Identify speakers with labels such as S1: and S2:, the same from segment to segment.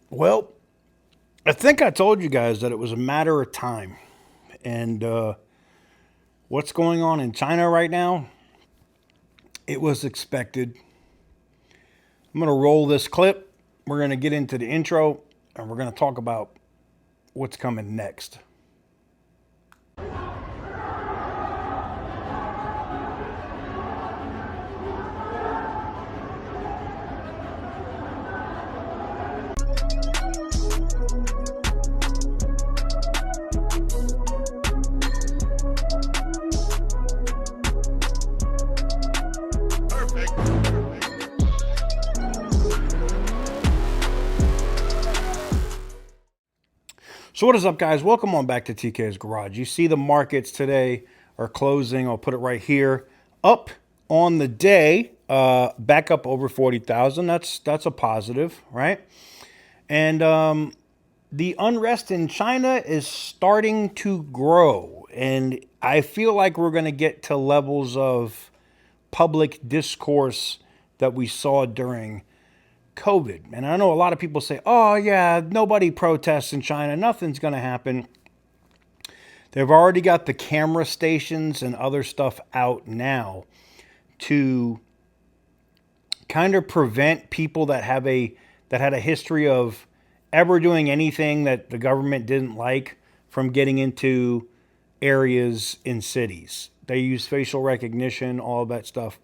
S1: Well, I think I told you guys that it was a matter of time. And what's going on in China right now, it was expected. I'm going to roll this clip. We're going to get into the intro and we're going to talk about what's coming next. So, what is up, guys? Welcome on back to TK's Garage. You see the markets today are closing. I'll put it right here. Up on the day, back up over 40,000. That's a positive, right? And the unrest in China is starting to grow. And I feel like we're going to get to levels of public discourse that we saw during COVID. And I know a lot of people say, oh, yeah, nobody protests in China. Nothing's going to happen. They've already got the camera stations and other stuff out now to kind of prevent people that had a history of ever doing anything that the government didn't like from getting into areas in cities. They use facial recognition, all of that stuff.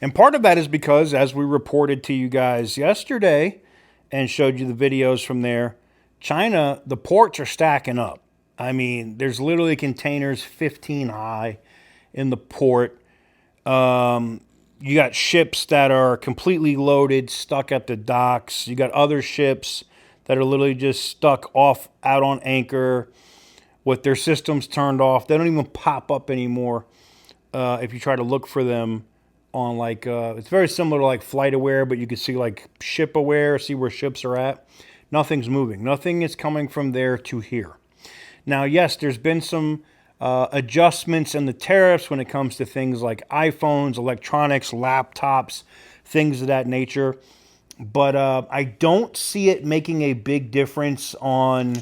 S1: And part of that is because, as we reported to you guys yesterday and showed you the videos from there, China, the ports are stacking up. I mean, there's literally containers 15 high in the port. You got ships that are completely loaded, stuck at the docks. You got other ships that are literally just stuck off out on anchor with their systems turned off. They don't even pop up anymore if you try to look for them on it's very similar to like Flight Aware, but you can see like Ship Aware, see where ships are at. Nothing's moving. Nothing is coming from there to here. Now, yes, there's been some adjustments in the tariffs when it comes to things like iPhones, electronics, laptops, things of that nature. But I don't see it making a big difference on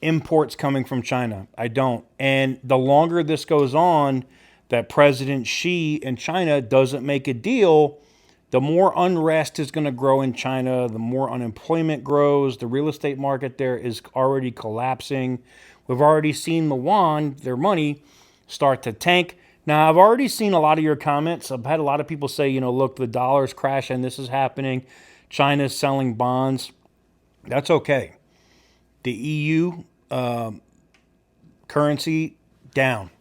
S1: imports coming from China. I don't. And the longer this goes on, that President Xi in China doesn't make a deal, the more unrest is going to grow in China, the more unemployment grows. The real estate market there is already collapsing. We've already seen the yuan, their money, start to tank. Now, I've already seen a lot of your comments. I've had a lot of people say, look, the dollar's crashing, this is happening. China's selling bonds. That's okay. The EU currency down.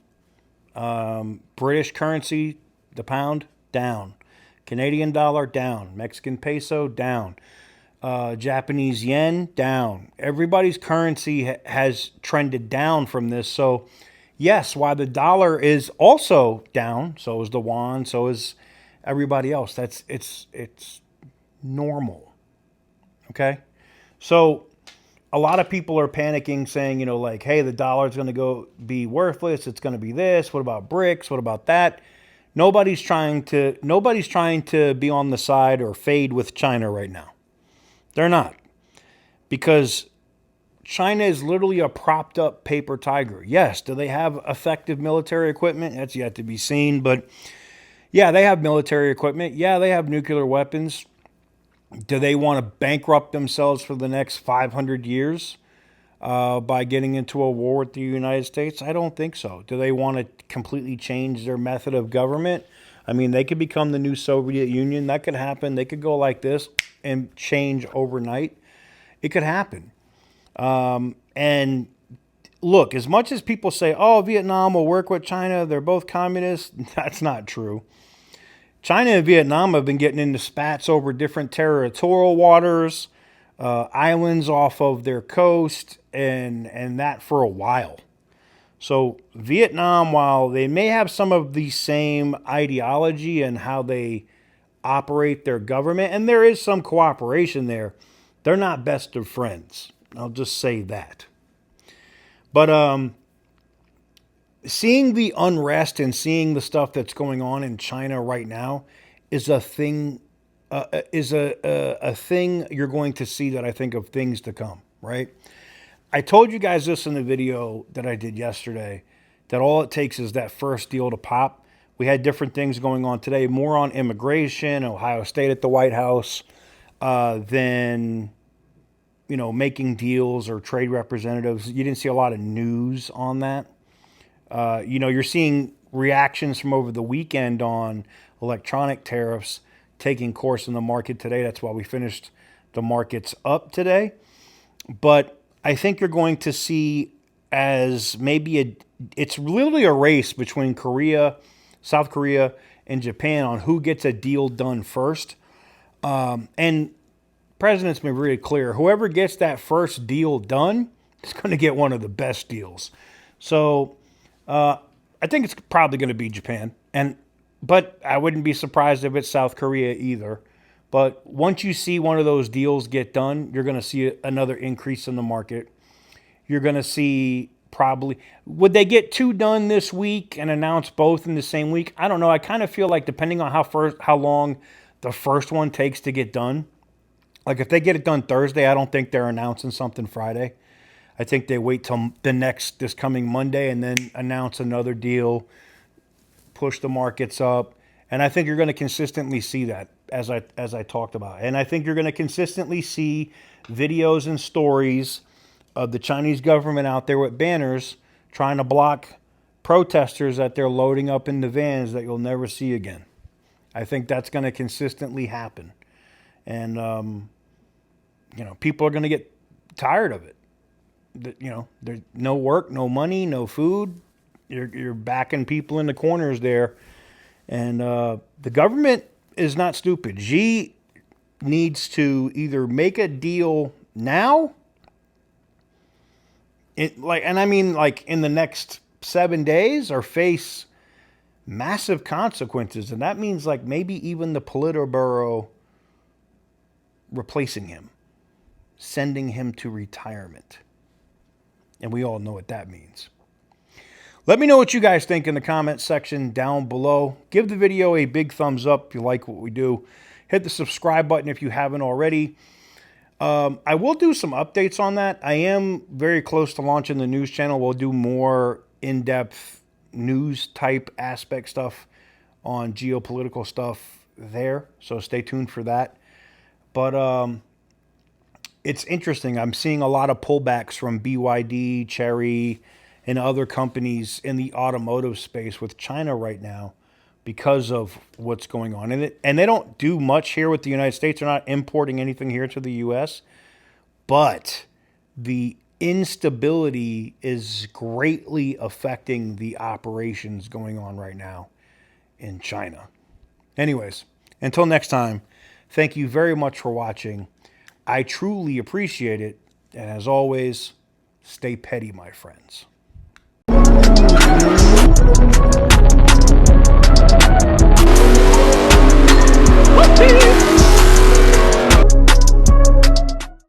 S1: British currency, the pound, down. Canadian dollar, down. Mexican peso, down. Japanese yen, down. Everybody's currency has trended down from this. So, yes, while the dollar is also down, so is the yuan, so is everybody else. It's normal. Okay? So, a lot of people are panicking, saying, hey, the dollar's going to go be worthless. It's going to be this. What about BRICS? What about that? Nobody's trying to be on the side or fade with China right now. They're not, because China is literally a propped up paper tiger. Yes, do they have effective military equipment? That's yet to be seen. But yeah, they have military equipment. Yeah, they have nuclear weapons. Do they want to bankrupt themselves for the next 500 years by getting into a war with the United States? I don't think so. Do they want to completely change their method of government? I mean, they could become the new Soviet Union. That could happen. They could go like this and change overnight. It could happen. And look, as much as people say, oh, Vietnam will work with China, they're both communists, that's not true. China and Vietnam have been getting into spats over different territorial waters, islands off of their coast, and that for a while. So Vietnam, while they may have some of the same ideology and how they operate their government, and there is some cooperation there, they're not best of friends. I'll just say that. But seeing the unrest and seeing the stuff that's going on in China right now is a thing a thing you're going to see that I think of things to come, right? I told you guys this in the video that I did yesterday, that all it takes is that first deal to pop. We had different things going on today, more on immigration, Ohio State at the White House, than, making deals or trade representatives. You didn't see a lot of news on that. You're seeing reactions from over the weekend on electronic tariffs taking course in the market today. That's why we finished the markets up today. But I think you're going to see as maybe it's literally a race between Korea, South Korea, and Japan on who gets a deal done first. And president's been really clear. Whoever gets that first deal done is going to get one of the best deals. So I think it's probably going to be Japan, but I wouldn't be surprised if it's South Korea either. But once you see one of those deals get done, you're going to see another increase in the market. You're going to see probably, would they get two done this week and announce both in the same week? I don't know. I kind of feel like depending on how long the first one takes to get done. Like if they get it done Thursday, I don't think they're announcing something Friday. I think they wait till this coming Monday and then announce another deal, push the markets up. And I think you're going to consistently see that as I talked about. And I think you're going to consistently see videos and stories of the Chinese government out there with banners trying to block protesters that they're loading up in the vans that you'll never see again. I think that's going to consistently happen. And, people are going to get tired of it. There's no work, no money, no food. You're backing people in the corners there. And the government is not stupid. Xi needs to either make a deal now, in the next 7 days, or face massive consequences. And that means like maybe even the Politburo replacing him, sending him to retirement. And we all know what that means. Let me know what you guys think in the comments section down below. Give the video a big thumbs up if you like what we do. Hit the subscribe button if you haven't already. I will do some updates on that. I am very close to launching the news channel. We'll do more in-depth news type aspect stuff on geopolitical stuff there. So stay tuned for that. But it's interesting. I'm seeing a lot of pullbacks from BYD, Chery, and other companies in the automotive space with China right now because of what's going on. And they don't do much here with the United States. They're not importing anything here to the U.S. But the instability is greatly affecting the operations going on right now in China. Anyways, until next time, thank you very much for watching. I truly appreciate it. And as always, stay petty, my friends.